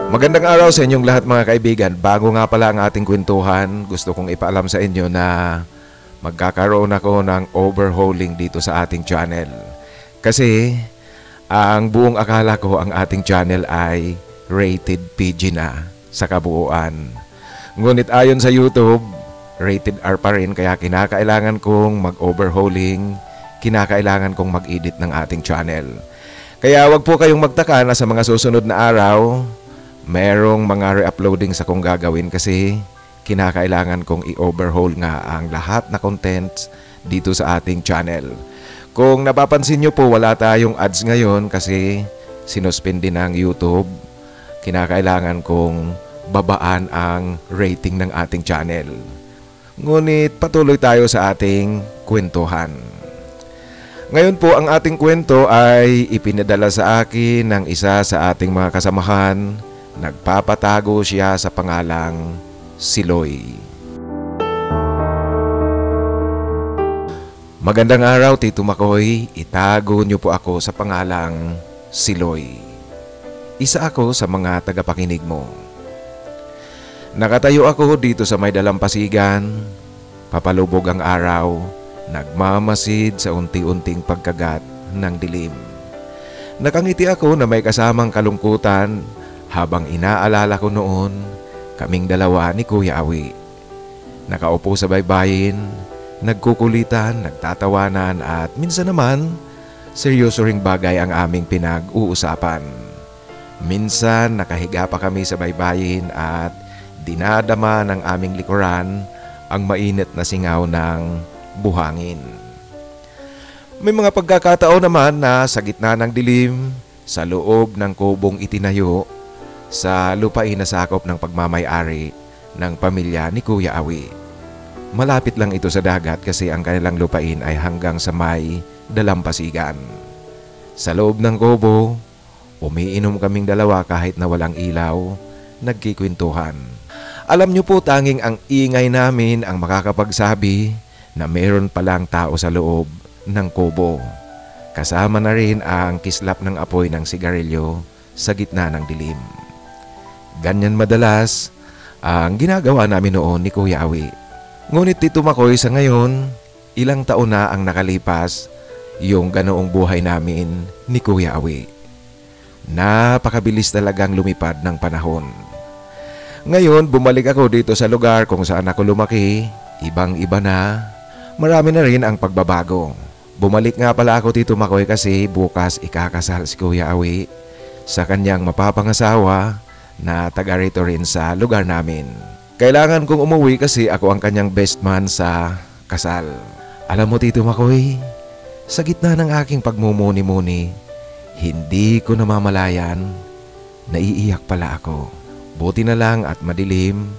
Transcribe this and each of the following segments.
Magandang araw sa inyong lahat mga kaibigan. Bago nga pala ang ating kwentuhan, gusto kong ipaalam sa inyo na magkakaroon ako ng overhauling dito sa ating channel. Kasi ang buong akala ko ang ating channel ay rated PG na sa kabuuan. Ngunit ayon sa YouTube, rated R pa rin, kaya kinakailangan kong mag-overhauling, kinakailangan kong mag-edit ng ating channel. Kaya wag po kayong magtaka na sa mga susunod na araw, merong mga re-uploading sa kong gagawin kasi kinakailangan kong i-overhaul nga ang lahat na contents dito sa ating channel. Kung napapansin nyo po, wala tayong ads ngayon kasi sinuspindi ng YouTube. Kinakailangan kong babaan ang rating ng ating channel. Ngunit patuloy tayo sa ating kwentuhan. Ngayon po ang ating kwento ay ipinadala sa akin ng isa sa ating mga kasamahan. Nagpapatago siya sa pangalang Siloy. Magandang araw, Tito Makoy. Itago niyo po ako sa pangalang Siloy. Isa ako sa mga tagapakinig mo. Nakatayo ako dito sa may dalampasigan. Papalubog ang araw. Nagmamasid sa unti-unting pagkagat ng dilim. Nakangiti ako na may kasamang kalungkutan habang inaalala ko noon kaming dalawa ni Kuya Awi. Nakaupo sa baybayin, nagkukulitan, nagtatawanan at minsan naman seryoso ring bagay ang aming pinag-uusapan. Minsan nakahiga pa kami sa baybayin at dinadama ng aming likuran ang mainit na singaw ng buhangin. May mga pagkakataon naman na sa gitna ng dilim, sa loob ng kubong itinayo, sa lupain na sakop ng pagmamay-ari ng pamilya ni Kuya Awi. Malapit lang ito sa dagat kasi ang kanilang lupain ay hanggang sa may dalampasigan. Sa loob ng kubo, umiinom kaming dalawa kahit na walang ilaw, nagkikwentuhan. Alam niyo po, tanging ang ingay namin ang makakapagsabi na meron palang tao sa loob ng kubo. Kasama na rin ang kislap ng apoy ng sigarilyo sa gitna ng dilim. Ganyan madalas ang ginagawa namin noon ni Kuya Awi. Ngunit Tito Makoy, sa ngayon, ilang taon na ang nakalipas yung ganoong buhay namin ni Kuya Awi. Napakabilis talagang lumipad ng panahon. Ngayon, bumalik ako dito sa lugar kung saan ako lumaki. Ibang-iba na. Marami na rin ang pagbabago. Bumalik nga pala ako, Tito Makoy, kasi bukas ikakasal si Kuya Awi sa kanyang mapapangasawa na taga rito rin sa lugar namin. Kailangan kong umuwi kasi ako ang kanyang best man sa kasal. Alam mo, Tito Makoy, sa gitna ng aking pagmumuni-muni, hindi ko namamalayan, naiiyak pala ako. Buti na lang at madilim,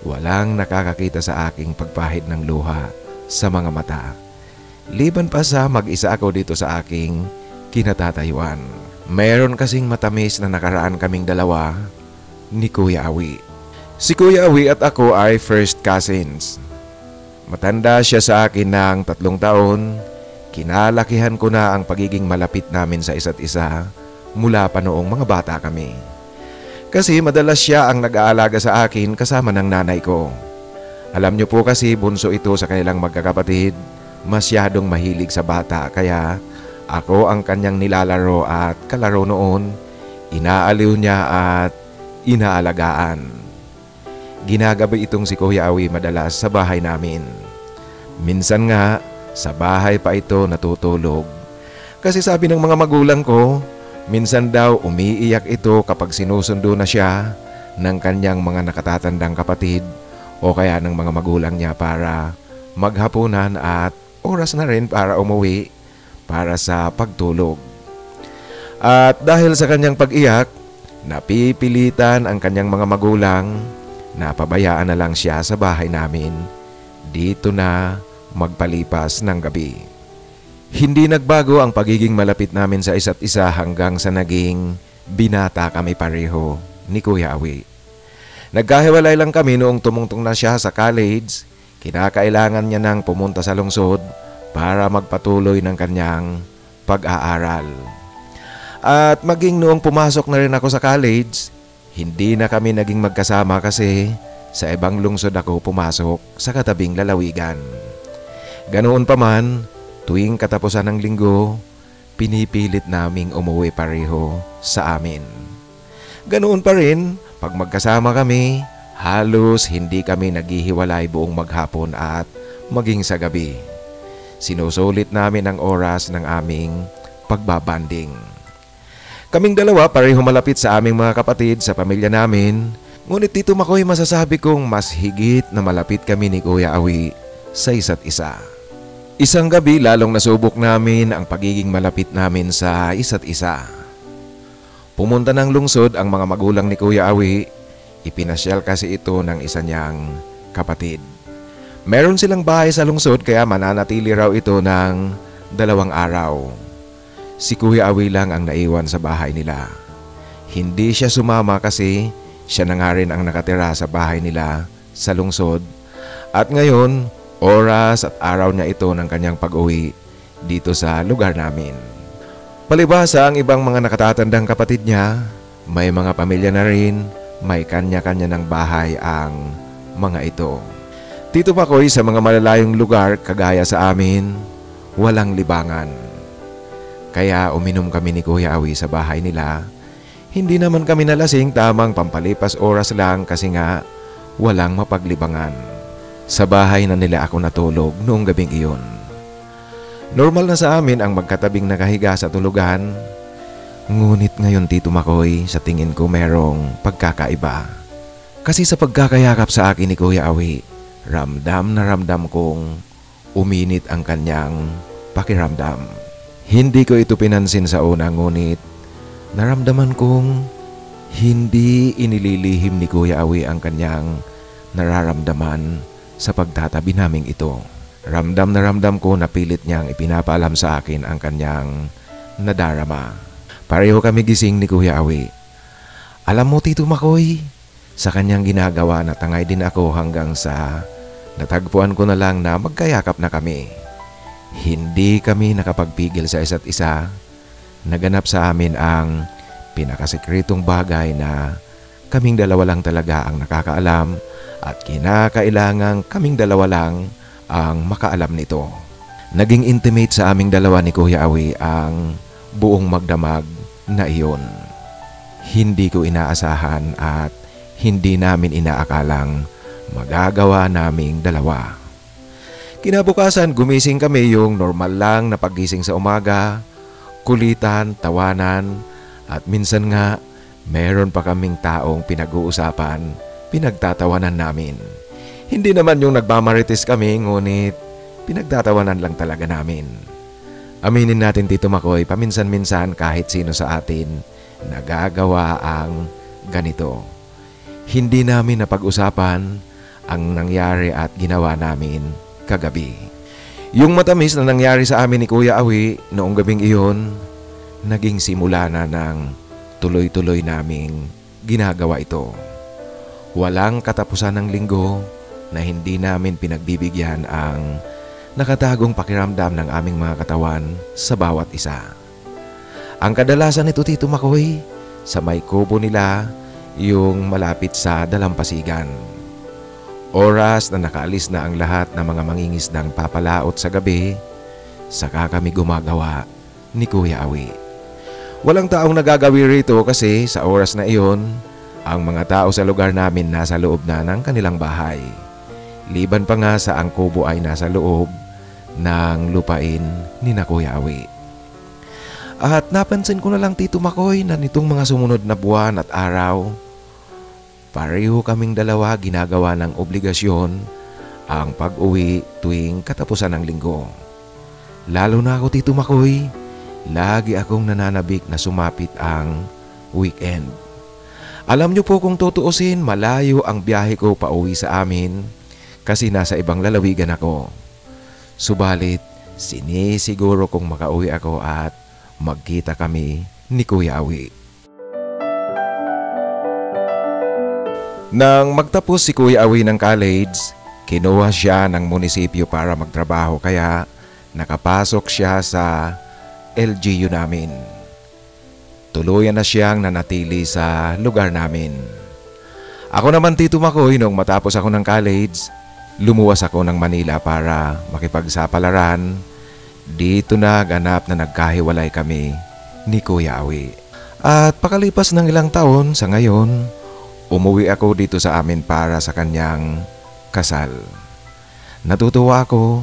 walang nakakakita sa aking pagpahid ng luha sa mga mata. Liban pa sa mag-isa ako dito sa aking kinatatayuan. Meron kasing matamis na nakaraan kaming dalawa ni Kuya Awi. Si Kuya Awi at ako ay first cousins. Matanda siya sa akin ng 3 taon. Kinalakihan ko na ang pagiging malapit namin sa isa't isa mula pa noong mga bata kami. Kasi madalas siya ang nag-aalaga sa akin kasama ng nanay ko. Alam niyo po kasi bunso ito sa kanilang magkakapatid. Masyadong mahilig sa bata kaya ako ang kanyang nilalaro at kalaro noon. Inaaliw niya at inaalagaan. Ginagabi itong si Kuya Awi madalas sa bahay namin. Minsan nga, sa bahay pa ito natutulog. Kasi sabi ng mga magulang ko, minsan daw umiiyak ito kapag sinusundo na siya ng kanyang mga nakatatandang kapatid o kaya ng mga magulang niya para maghapunan at oras na rin para umuwi para sa pagtulog. At dahil sa kanyang pag-iyak, napipilitan ang kanyang mga magulang na pabayaan na lang siya sa bahay namin. Dito na magpalipas ng gabi. Hindi nagbago ang pagiging malapit namin sa isa't isa hanggang sa naging binata kami pareho ni Kuya Awi. Nagkahiwalay lang kami noong tumungtong na siya sa college. Kinakailangan niya nang pumunta sa lungsod para magpatuloy ng kanyang pag-aaral. At maging noong pumasok na rin ako sa college, Hindi na kami naging magkasama kasi sa ibang lungsod ako pumasok sa katabing lalawigan. Ganoon pa man, tuwing katapusan ng linggo, pinipilit naming umuwi pareho sa amin. Ganoon pa rin, pag magkasama kami, halos hindi kami naghihiwalay buong maghapon at maging sa gabi. Sinusulit namin ang oras ng aming pagbabanding. Kaming dalawa pareho malapit sa aming mga kapatid sa pamilya namin, ngunit Tito Makoy masasabi kong mas higit na malapit kami ni Kuya Awi sa isa't isa. Isang gabi lalong nasubok namin ang pagiging malapit namin sa isa't isa. Pumunta ng lungsod ang mga magulang ni Kuya Awi, ipinasyal kasi ito ng isa niyang kapatid. Meron silang bahay sa lungsod kaya mananatili raw ito ng 2 araw. Si Kuya Awi lang ang naiwan sa bahay nila. Hindi siya sumama kasi siya na nga rin ang nakatira sa bahay nila sa lungsod. At ngayon, oras at araw niya ito ng kanyang pag-uwi dito sa lugar namin. Palibhasa ang ibang mga nakatatandang kapatid niya, may mga pamilya na rin, may kanya-kanya ng bahay ang mga ito. Tito Makoy, sa mga malalayong lugar kagaya sa amin, walang libangan. Kaya uminom kami ni Kuya Awi sa bahay nila. Hindi naman kami nalasing, tamang pampalipas oras lang kasi nga walang mapaglibangan. Sa bahay na nila ako natulog noong gabing iyon. Normal na sa amin ang magkatabing nakahiga sa tulugan. Ngunit ngayon Tito Makoy, sa tingin ko merong pagkakaiba. Kasi sa pagkakayakap sa akin ni Kuya Awi, ramdam na ramdam kong uminit ang kanyang pakiramdam. Hindi ko ito pinansin sa una, ngunit naramdaman kong hindi inililihim ni Kuya Awi ang kanyang nararamdaman sa pagtatabi naming ito. Ramdam na ramdam ko na pilit niyang ipinapaalam sa akin ang kanyang nadarama. Pareho kami gising ni Kuya Awi. Alam mo Tito Makoy, sa kanyang ginagawa natangay din ako hanggang sa natagpuan ko na lang na magkayakap na kami. Hindi kami nakapagpigil sa isa't isa. Naganap sa amin ang pinakasekretong bagay na kaming dalawa lang talaga ang nakakaalam at kinakailangang kaming dalawa lang ang makaalam nito. Naging intimate sa aming dalawa ni Kuya Awi ang buong magdamag na iyon. Hindi ko inaasahan at hindi namin inaakalang magagawa naming dalawa. Kinabukasan gumising kami yung normal lang na paggising sa umaga, kulitan, tawanan at minsan nga meron pa kaming taong pinag-uusapan, pinagtatawanan namin. Hindi naman yung nagmamarites kami, ngunit pinagtatawanan lang talaga namin. Aminin natin Tito Makoy, paminsan-minsan kahit sino sa atin nagagawa ang ganito. Hindi namin napag-usapan ang nangyari at ginawa namin kagabi. Yung matamis na nangyari sa amin ni Kuya Awi noong gabing iyon, naging simula na ng tuloy-tuloy naming ginagawa ito. Walang katapusan ng linggo na hindi namin pinagbibigyan ang nakatagong pakiramdam ng aming mga katawan sa bawat isa. Ang kadalasan nito Tito Makoy, sa may kubo nila, yung malapit sa dalampasigan. Oras na nakaalis na ang lahat ng mga mangingisdang papalaot sa gabi, saka kami gumagawa ni Kuya Awi. Walang taong nagagawi rito kasi sa oras na iyon, ang mga tao sa lugar namin nasa loob na ng kanilang bahay. Liban pa nga sa ang kubo ay nasa loob ng lupain ni na Kuya Awi. At napansin ko na lang Tito Makoy na nitong mga sumunod na buwan at araw, pareho kaming dalawa ginagawa ng obligasyon ang pag-uwi tuwing katapusan ng linggo. Lalo na ako Tito Makoy, lagi akong nananabik na sumapit ang weekend. Alam niyo po kung tutuusin, malayo ang biyahe ko pa uwi sa amin kasi nasa ibang lalawigan ako. Subalit, sinisiguro kong makauwi ako at magkita kami ni Kuya Awi. Nang magtapos si Kuya Awi ng college, kinuha siya ng munisipyo para magtrabaho kaya nakapasok siya sa LGU namin. tuluyan na siyang nanatili sa lugar namin. Ako naman Tito Makoy, nung matapos ako ng college, lumuwas ako ng Manila para makipagsapalaran. Dito na ganap na nagkahiwalay kami ni Kuya Awi. At pakalipas ng ilang taon sa ngayon, umuwi ako dito sa amin para sa kanyang kasal. Natutuwa ako,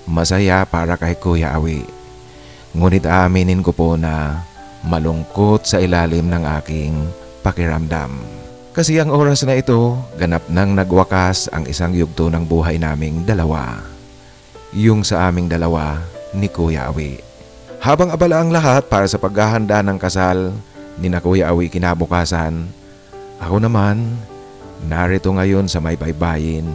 masaya para kay Kuya Awi. Ngunit aaminin ko po na malungkot sa ilalim ng aking pakiramdam. Kasi ang oras na ito, ganap nang nagwakas ang isang yugto ng buhay naming dalawa. Yung sa aming dalawa ni Kuya Awi. Habang abala ang lahat para sa paghahanda ng kasal ni na Kuya Awi kinabukasan, ako naman, narito ngayon sa may baybayin,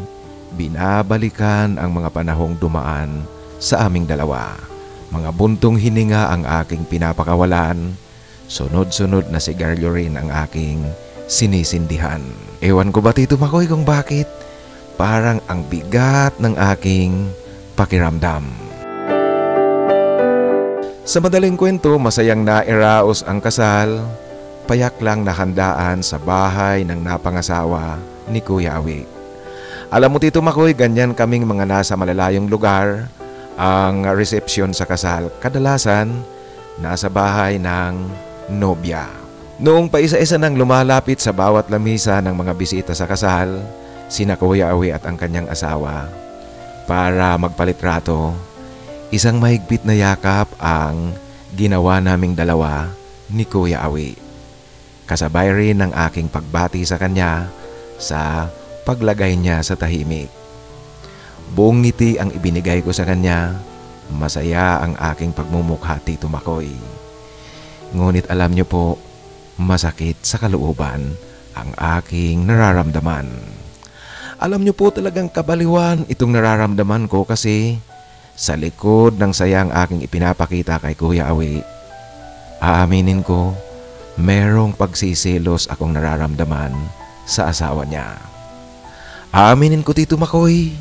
binabalikan ang mga panahong dumaan sa aming dalawa. Mga buntong hininga ang aking pinapakawalan, sunod-sunod na sigarilyo rin ang aking sinisindihan. Ewan ko ba Tito Makoy kung bakit parang ang bigat ng aking pakiramdam. Sa madaling kwento, masayang nairaos ang kasal, payak lang na handaan sa bahay ng napangasawa ni Kuya Awi. Alam mo Tito Makoy, ganyan kaming mga nasa malalayong lugar. Ang resepsyon sa kasal, kadalasan nasa bahay ng nobya. Noong paisa-isa nang lumalapit sa bawat lamisa ng mga bisita sa kasal, sina Kuya Awi at ang kanyang asawa, para magpalitrato, isang mahigpit na yakap ang ginawa naming dalawa ni Kuya Awi. Kasabay rin ng aking pagbati sa kanya sa paglagay niya sa tahimik. Buong ngiti ang ibinigay ko sa kanya, masaya ang aking pagmumukha Tito Makoy. Ngunit alam niyo po, masakit sa kalooban ang aking nararamdaman. Alam niyo po talagang kabaliwan itong nararamdaman ko kasi sa likod ng sayang aking ipinapakita kay Kuya Awi, aaminin ko, merong pagsisilos akong nararamdaman sa asawa niya. Aaminin ko Tito Makoy,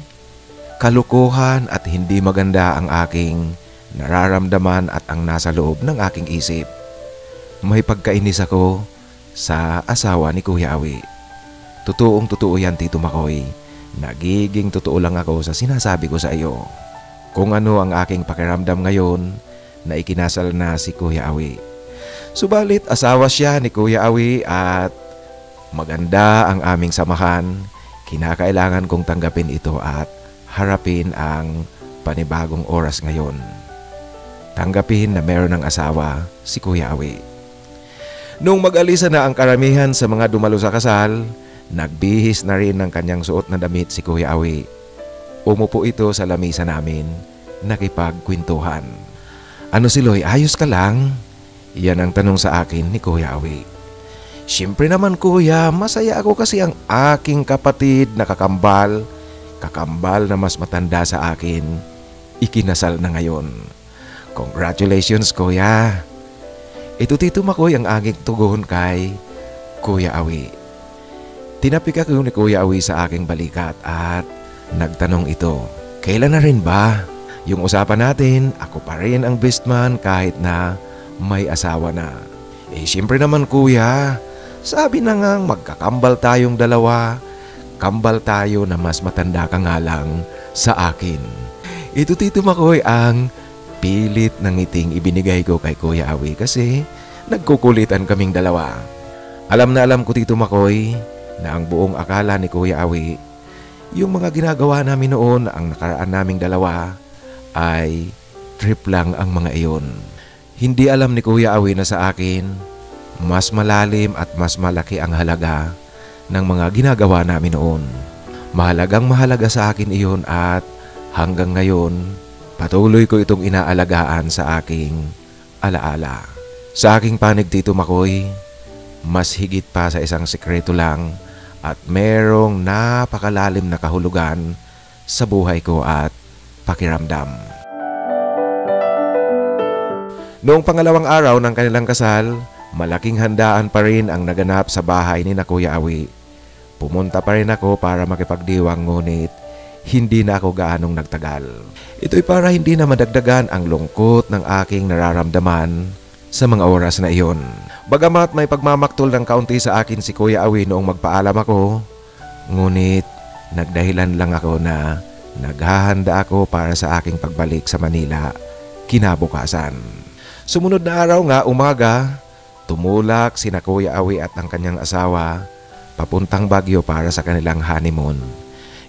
kalukuhan at hindi maganda ang aking nararamdaman at ang nasa loob ng aking isip. May pagkainis ako sa asawa ni Kuya Awi. Totoong totoo yan Tito Makoy. Nagiging totoo lang ako sa sinasabi ko sa iyo. Kung ano ang aking pakiramdam ngayon na ikinasal na si Kuya Awi. Subalit asawa siya ni Kuya Awi at maganda ang aming samahan. Kinakailangan kong tanggapin ito at harapin ang panibagong oras ngayon. Tanggapin na meron ng asawa si Kuya Awi. Nung mag-alisa na ang karamihan sa mga dumalo sa kasal, nagbihis na rin ng kanyang suot na damit si Kuya Awi. Umupo ito sa lamisa namin, nakipagkwentuhan. Ano Siloy, ayos ka lang? Yan ang tanong sa akin ni Kuya Awi. Siyempre naman kuya, masaya ako kasi ang aking kapatid na kakambal na mas matanda sa akin, ikinasal na ngayon. Congratulations kuya. Ito Tito Makoy ang aking tugon kay Kuya Awi. Tinapik ako ni Kuya Awi sa aking balikat at nagtanong ito, kailan na rin ba? Yung usapan natin, ako pa rin ang best man kahit na may asawa na. Siyempre naman kuya, sabi na nga magkakambal tayong dalawa, kambal tayo na mas matanda ka nga lang sa akin. Ito Tito Makoy ang pilit ng ngiting ibinigay ko kay Kuya Awi kasi nagkukulitan kaming dalawa. Alam na alam ko Tito Makoy na ang buong akala ni Kuya Awi, yung mga ginagawa namin noon, ang nakaraan naming dalawa, ay trip lang ang mga iyon. Hindi alam ni Kuya Awi na sa akin, mas malalim at mas malaki ang halaga ng mga ginagawa namin noon. Mahalagang mahalaga sa akin iyon at hanggang ngayon, patuloy ko itong inaalagaan sa aking alaala. Sa aking panig Tito Makoy, mas higit pa sa isang sekreto lang at merong napakalalim na kahulugan sa buhay ko at pakiramdam. Noong pangalawang araw ng kanilang kasal, malaking handaan pa rin ang naganap sa bahay ni na Kuya Awi. Pumunta pa rin ako para makipagdiwang ngunit hindi na ako gaanong nagtagal. Ito'y para hindi na madagdagan ang lungkot ng aking nararamdaman sa mga oras na iyon. Bagamat may pagmamaktol ng kaunti sa akin si Kuya Awi noong magpaalam ako, ngunit nagdahilan lang ako na naghahanda ako para sa aking pagbalik sa Manila kinabukasan. Sumunod na araw nga umaga, tumulak sina Kuya Awi at ang kanyang asawa papuntang Baguio para sa kanilang honeymoon.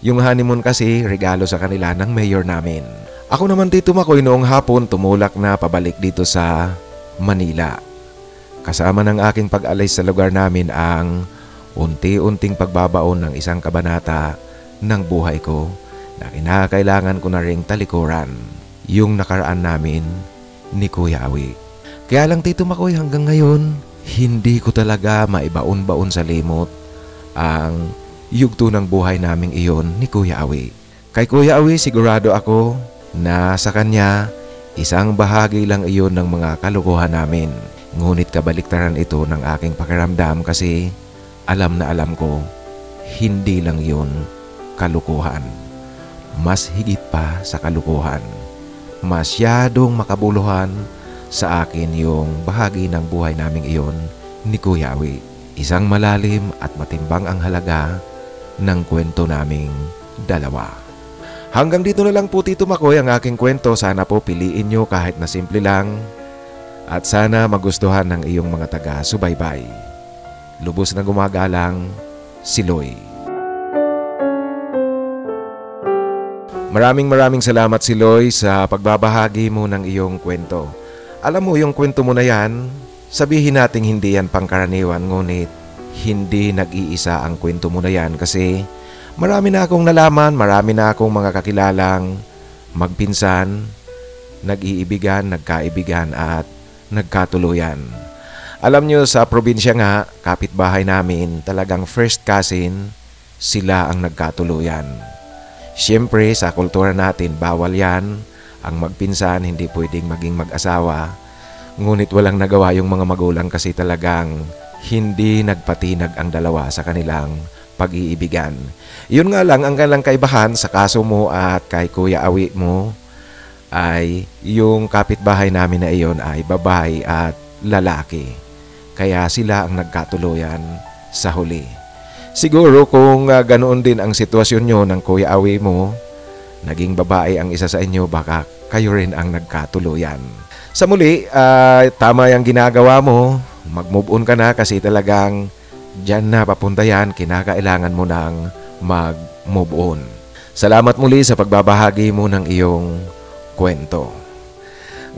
Yung honeymoon kasi regalo sa kanila ng mayor namin. Ako naman dito Makoy noong hapon tumulak na pabalik dito sa Manila. Kasama ng aking pag-alis sa lugar namin ang unti-unting pagbabaon ng isang kabanata ng buhay ko na kinakailangan ko na ring talikuran, yung nakaraan namin ni Kuya Awi. Kaya lang Tito Makoy hanggang ngayon, hindi ko talaga maibaon-baon sa limot ang yugto ng buhay naming iyon ni Kuya Awi. Kay Kuya Awi sigurado ako na sa kanya isang bahagi lang iyon ng mga kalukuhan namin. Ngunit kabaliktaran ito ng aking pakiramdam kasi alam na alam ko hindi lang yun kalukuhan. Mas higit pa sa kalukuhan. Masyadong makabuluhan sa akin yung bahagi ng buhay naming iyon ni Kuya Awi. Isang malalim at matimbang ang halaga ng kwento naming dalawa. Hanggang dito na lang po Tito Makoy ang aking kwento. Sana po piliin nyo kahit na simple lang. At sana magustuhan ng iyong mga taga-subaybay. Lubos na gumagalang, si Loy. Maraming salamat si Loy sa pagbabahagi mo ng iyong kwento. Alam mo yung kwento mo na yan, sabihin nating hindi yan pangkaraniwan ngunit hindi nag-iisa ang kwento mo na yan kasi marami na akong nalaman, marami na akong mga kakilalang magpinsan, nag-iibigan, nagkaibigan at nagkatuluyan. Alam nyo sa probinsya nga, kapitbahay namin, talagang first cousin, sila ang nagkatuluyan. Siyempre sa kultura natin, bawal yan. Ang magpinsan hindi pwedeng maging mag-asawa. Ngunit walang nagawa yung mga magulang kasi talagang hindi nagpatinag ang dalawa sa kanilang pag-iibigan. Yun nga lang ang kanilang kaibahan sa kaso mo at kay Kuya Awi mo ay yung kapitbahay namin na iyon ay babae at lalaki. Kaya sila ang nagkatuluyan sa huli. Siguro kung ganoon din ang sitwasyon nyo ng Kuya Awi mo, naging babae ang isa sa inyo, baka kayo rin ang nagkatuluyan. Sa muli, tama yung ginagawa mo. Mag-move on ka na kasi talagang dyan na papunta yan, kinakailangan mo nang mag-move on. Salamat muli sa pagbabahagi mo ng iyong kwento.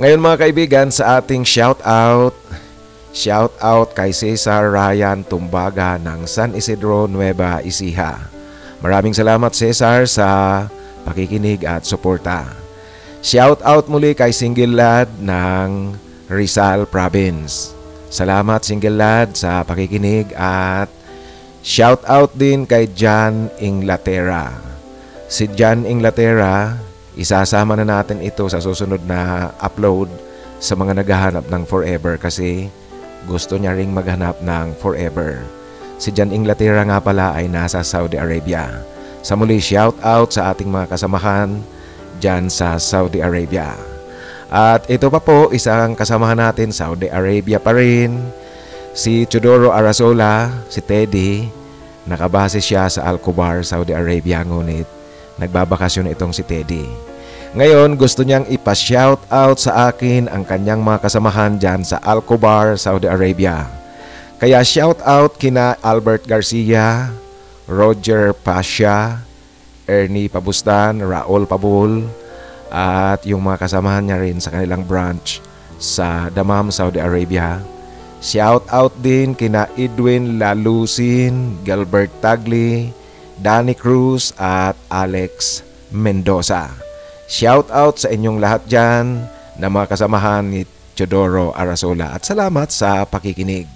Ngayon mga kaibigan, sa ating shout out kay Cesar Ryan Tumbaga ng San Isidro, Nueva Ecija. Maraming salamat Cesar sa pakikinig at suporta. Shout out muli kay Single Lad ng Rizal Province. Salamat Single Lad sa pakikinig at shout out din kay John Inglaterra. Si John Inglaterra, isasama na natin ito sa susunod na upload sa mga naghahanap ng forever kasi gusto niya ring maghanap ng forever. Si John Inglaterra nga pala ay nasa Saudi Arabia. Sa muli, shout out sa ating mga kasamahan dyan sa Saudi Arabia. At ito pa po, isang kasamahan natin, Saudi Arabia pa rin. Si Teodoro Arasola, si Teddy, nakabase siya sa Al-Kubar, Saudi Arabia, ngunit nagbabakasyon itong si Teddy. Ngayon, gusto niyang ipa-shout out sa akin ang kanyang mga kasamahan dyan sa Al-Kubar, Saudi Arabia. Kaya shout out kina Albert Garcia, Roger Pasha, Ernie Pabustan, Raul Pabul, at yung mga kasamahan niya rin sa kanilang branch sa Dammam, Saudi Arabia. Shout out din kina Edwin Lalusin, Gilbert Tagli, Danny Cruz at Alex Mendoza. Shout out sa inyong lahat dyan na mga kasamahan ni Teodoro Arasola at salamat sa pakikinig.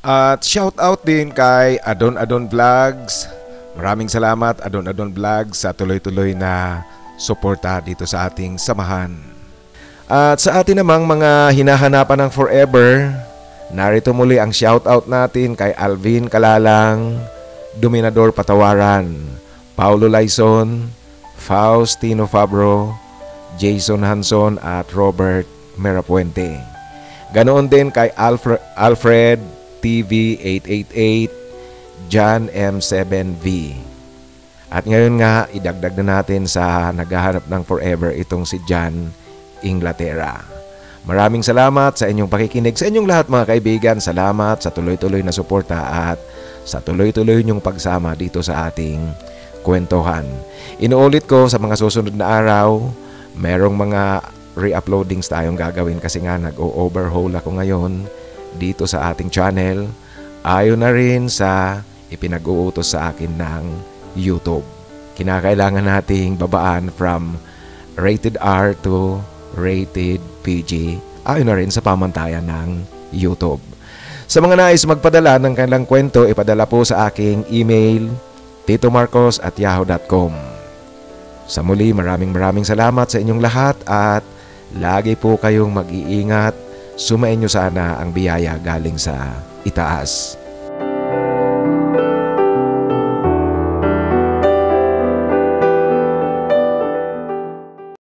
At shout out din kay Adon Vlogs. Maraming salamat Adon Vlogs sa tuloy-tuloy na suporta dito sa ating samahan. At sa atin namang mga hinahanapan ng forever, narito muli ang shout out natin kay Alvin Kalalang, Dominador Patawaran, Paulo Laison, Faustino Fabro, Jason Hanson at Robert Merapuente. Ganoon din kay Alfred TV 888, John M7V. At ngayon nga, idagdag na natin sa naghahanap ng forever itong si John Inglaterra. Maraming salamat sa inyong pakikinig. Sa inyong lahat mga kaibigan, salamat sa tuloy-tuloy na suporta at sa tuloy-tuloy nyong pagsama dito sa ating kwentuhan. Inuulit ko sa mga susunod na araw, merong mga re-uploadings tayong gagawin kasi nga nag-overhaul ako ngayon dito sa ating channel. Ayon na rin sa ipinag-uutos sa akin ng YouTube. Kinakailangan nating babaan from rated R to rated PG. Ayon na rin sa pamantayan ng YouTube. Sa mga nais magpadala ng kanilang kwento, ipadala po sa aking email titomarcos@yahoo.com. Sa muli, maraming salamat sa inyong lahat at lagi po kayong mag-iingat. Sumainyo sana ang biyaya galing sa itaas.